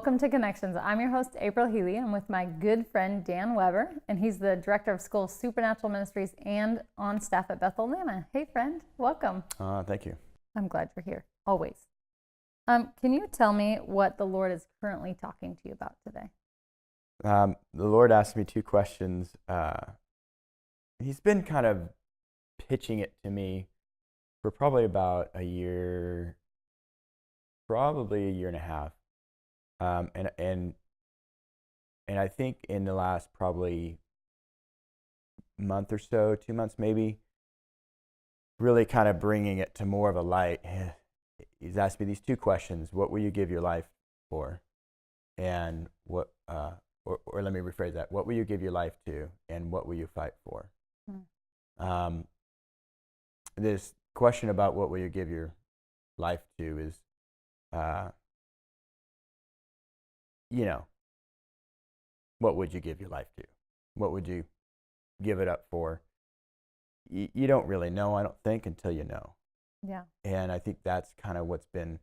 Welcome to Connections. I'm your host, April Healy. I'm with my good friend, Dan Weber, and he's the Director of School Supernatural Ministries and on staff at Bethel, Atlanta. Hey, friend. Welcome. Thank you. I'm glad you're here, always. Can you tell me what the Lord is currently talking to you about today? The Lord asked me two questions. He's been kind of pitching it to me for probably about a year, probably a year and a half. And I think in the last probably month or so, 2 months maybe, really kind of bringing it to more of a light. He's asked me these two questions: what will you give your life for? And what, or let me rephrase that: what will you give your life to, and what will you fight for? This question about what will you give your life to is, what would you give your life to? What would you give it up for? You don't really know, I don't think, until you know. Yeah. And I think that's kind of what's been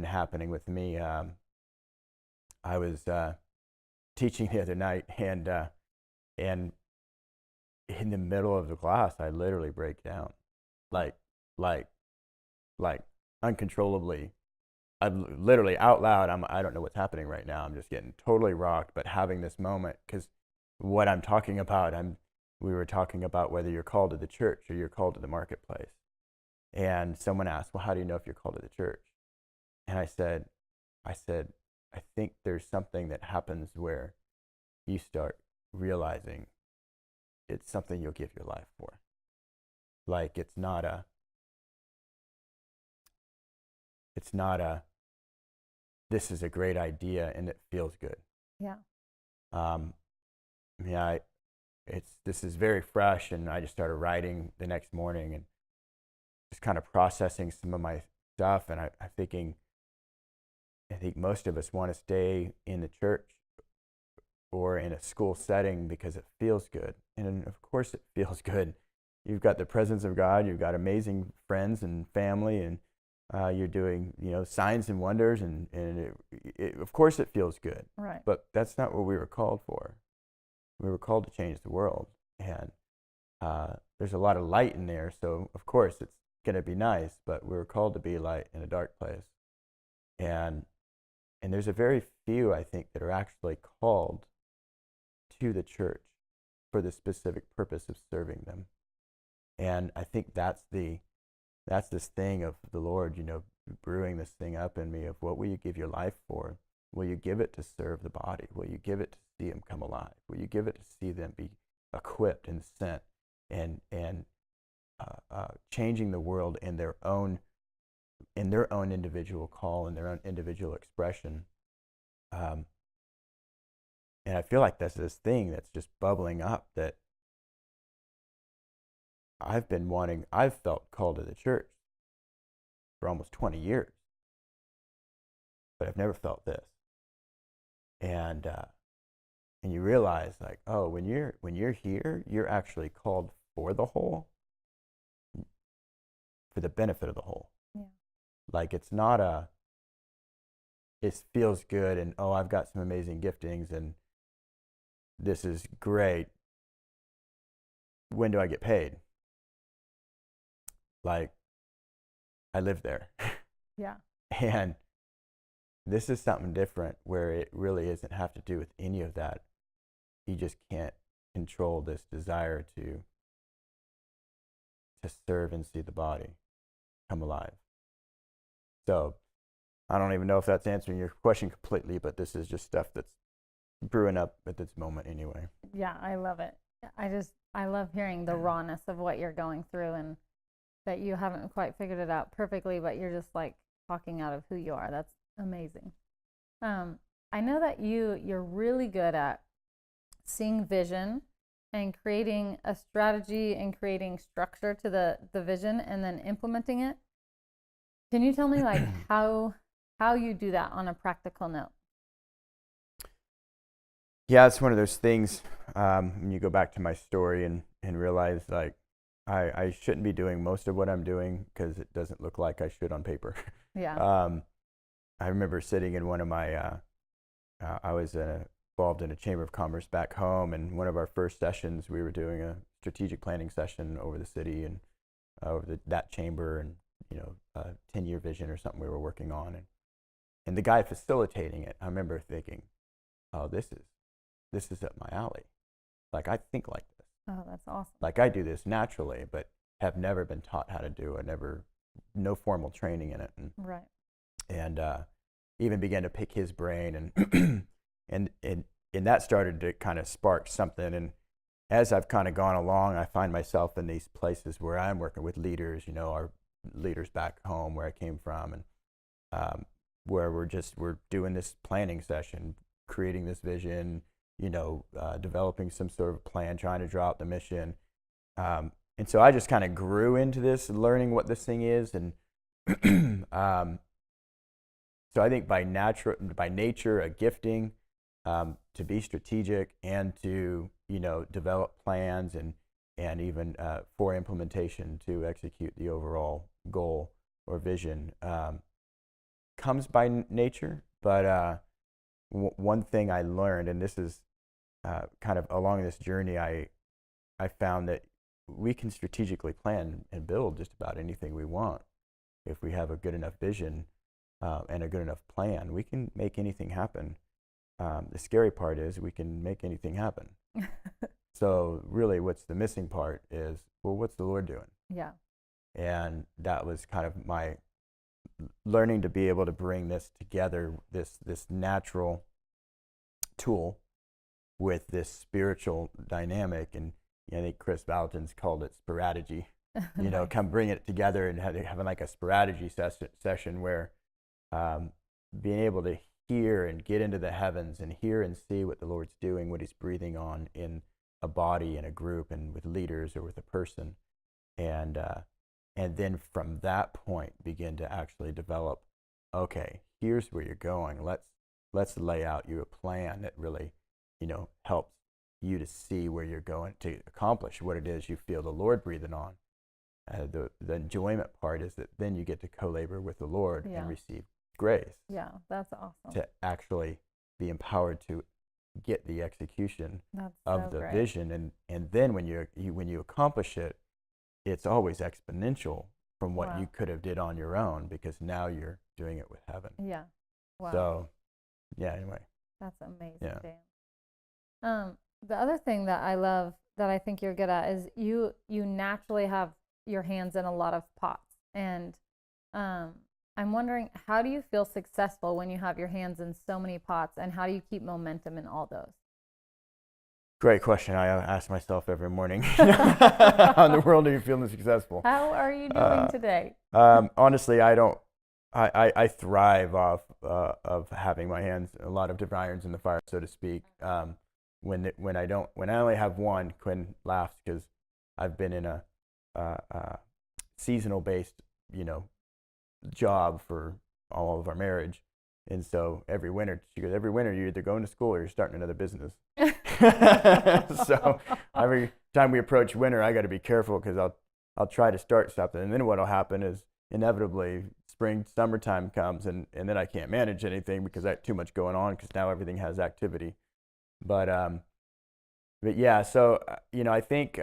happening with me. I was teaching the other night, and in the middle of the class, I literally break down, like uncontrollably. I'm literally out loud. I don't know what's happening right now. I'm just getting totally rocked, but having this moment, because what I'm talking about, we were talking about whether you're called to the church or you're called to the marketplace. And someone asked, well, how do you know if you're called to the church? And I said, I think there's something that happens where you start realizing it's something you'll give your life for. Like it's not a, this is a great idea and it feels good. Yeah. This is very fresh, and I just started writing the next morning and just kind of processing some of my stuff. And I think most of us want to stay in the church or in a school setting because it feels good. And of course it feels good. You've got the presence of God, you've got amazing friends and family, and you're doing, signs and wonders, and of course it feels good. Right. But that's not what we were called for. We were called to change the world, and there's a lot of light in there, so of course it's going to be nice, but we were called to be light in a dark place. And there's a very few, I think, that are actually called to the church for the specific purpose of serving them. And I think that's this thing of the Lord, brewing this thing up in me of what will you give your life for? Will you give it to serve the body? Will you give it to see them come alive? Will you give it to see them be equipped and sent and changing the world in their own individual call, in their own individual expression? And I feel like that's this thing that's just bubbling up that I've felt called to the church for almost 20 years, but I've never felt this. And you realize, like, oh, when you're here, you're actually called for the whole, for the benefit of the whole. Yeah. Like it's not it feels good and, oh, I've got some amazing giftings and this is great. When do I get paid? Like, I live there. Yeah. And this is something different where it really doesn't have to do with any of that. You just can't control this desire to serve and see the body come alive. So I don't even know if that's answering your question completely, but this is just stuff that's brewing up at this moment anyway. Yeah, I love it. I love hearing the rawness of what you're going through, and that you haven't quite figured it out perfectly, but you're just like talking out of who you are. That's amazing. I know that you're really good at seeing vision and creating a strategy and creating structure to the vision and then implementing it. Can you tell me like how you do that on a practical note? Yeah, it's one of those things when you go back to my story and realize like I shouldn't be doing most of what I'm doing because it doesn't look like I should on paper. Yeah. I remember sitting in one of my I was involved in a chamber of commerce back home, and one of our first sessions, we were doing a strategic planning session over the city and over that chamber, and 10-year vision or something we were working on, and the guy facilitating it, I remember thinking, oh, this is up my alley. Like, I think like this. Oh, that's awesome. Like, I do this naturally, but have never been taught how to do it. No formal training in it. Right. And even began to pick his brain, and that started to kind of spark something. And as I've kind of gone along, I find myself in these places where I'm working with leaders, our leaders back home where I came from, and where we're doing this planning session, creating this vision, developing some sort of plan, trying to draw out the mission. And so I just kind of grew into this, learning what this thing is. And so I think by nature, a gifting to be strategic and to, develop plans and even for implementation to execute the overall goal or vision comes by nature. But one thing I learned, and this is kind of along this journey, I found that we can strategically plan and build just about anything we want. If we have a good enough vision and a good enough plan, we can make anything happen. The scary part is we can make anything happen. So really what's the missing part is, well, what's the Lord doing? Yeah. And that was kind of my learning to be able to bring this together, this natural tool with this spiritual dynamic. And I think Chris Valentin's called it sporadity. Nice. Come bring it together and having like a sporadity session where being able to hear and get into the heavens and hear and see what the Lord's doing, what he's breathing on in a body, in a group, and with leaders or with a person. And then from that point begin to actually develop, okay, here's where you're going. Let's lay out you a plan that really, helps you to see where you're going to accomplish what it is you feel the Lord breathing on. The enjoyment part is that then you get to co-labor with the Lord and receive grace. Yeah, that's awesome. To actually be empowered to get the execution of the vision, and then when you accomplish it, it's always exponential from what you could have did on your own, because now you're doing it with heaven. Yeah. Wow. So, anyway. That's amazing, Yeah. Dan. The other thing that I love that I think you're good at is you naturally have your hands in a lot of pots, and I'm wondering, how do you feel successful when you have your hands in so many pots, and how do you keep momentum in all those? Great question. I ask myself every morning. How in the world are you feeling successful? How are you doing today? Honestly, I don't. I thrive off of having my hands, a lot of different irons in the fire, so to speak. When I only have one, Quinn laughs because I've been in a seasonal based, job for all of our marriage. And so every winter, she goes, every winter you're either going to school or you're starting another business. So every time we approach winter, I got to be careful because I'll try to start something. And then what'll happen is inevitably summertime comes and then I can't manage anything because I have too much going on because now everything has activity. But yeah, so, I think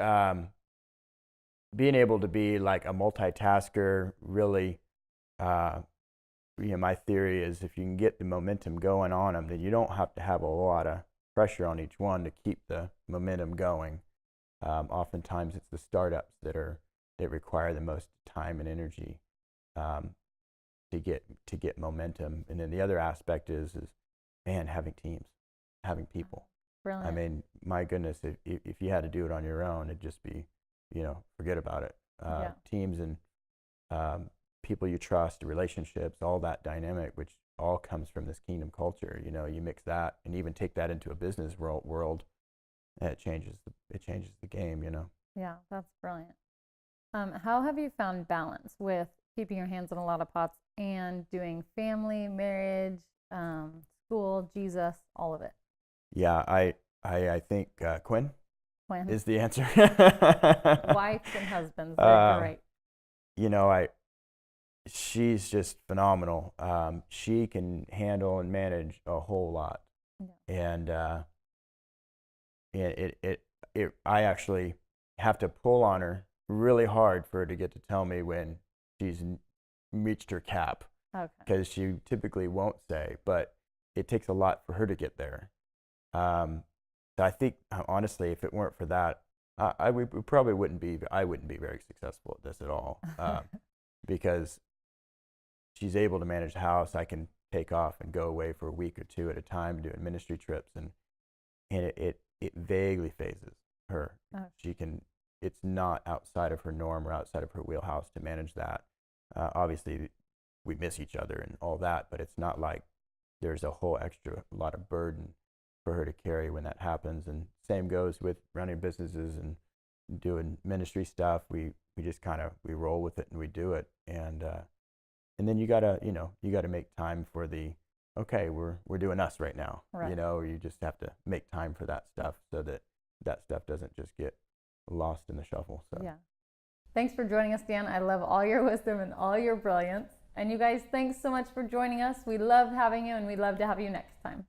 being able to be like a multitasker really, my theory is if you can get the momentum going on them, then you don't have to have a lot of pressure on each one to keep the momentum going. Oftentimes it's the startups that require the most time and energy to get momentum. And then the other aspect is having teams, having people. Brilliant. I mean, my goodness, if you had to do it on your own, it'd just be, forget about it. Teams and people you trust, relationships, all that dynamic, which all comes from this kingdom culture. You mix that and even take that into a business world, and it changes the game. Yeah, that's brilliant. How have you found balance with keeping your hands in a lot of pots and doing family, marriage, school, Jesus, all of it? Yeah, I think Quinn is the answer. Wives and husbands, they're great. She's just phenomenal. She can handle and manage a whole lot. And I actually have to pull on her really hard for her to get to tell me when she's reached her cap. Okay. Because she typically won't say, but it takes a lot for her to get there. So I think, honestly, if it weren't for that, we probably wouldn't be. I wouldn't be very successful at this at all, because she's able to manage the house. I can take off and go away for a week or two at a time doing ministry trips, and it vaguely phases her. Okay. She can. It's not outside of her norm or outside of her wheelhouse to manage that. Obviously, we miss each other and all that, but it's not like there's a whole extra lot of burden for her to carry when that happens. And same goes with running businesses and doing ministry stuff. We just kind of, we roll with it and we do it. And then you gotta make time for okay, we're doing us right now. Right. You just have to make time for that stuff so that stuff doesn't just get lost in the shuffle. So yeah. Thanks for joining us, Dan. I love all your wisdom and all your brilliance. And you guys, thanks so much for joining us. We love having you, and we'd love to have you next time.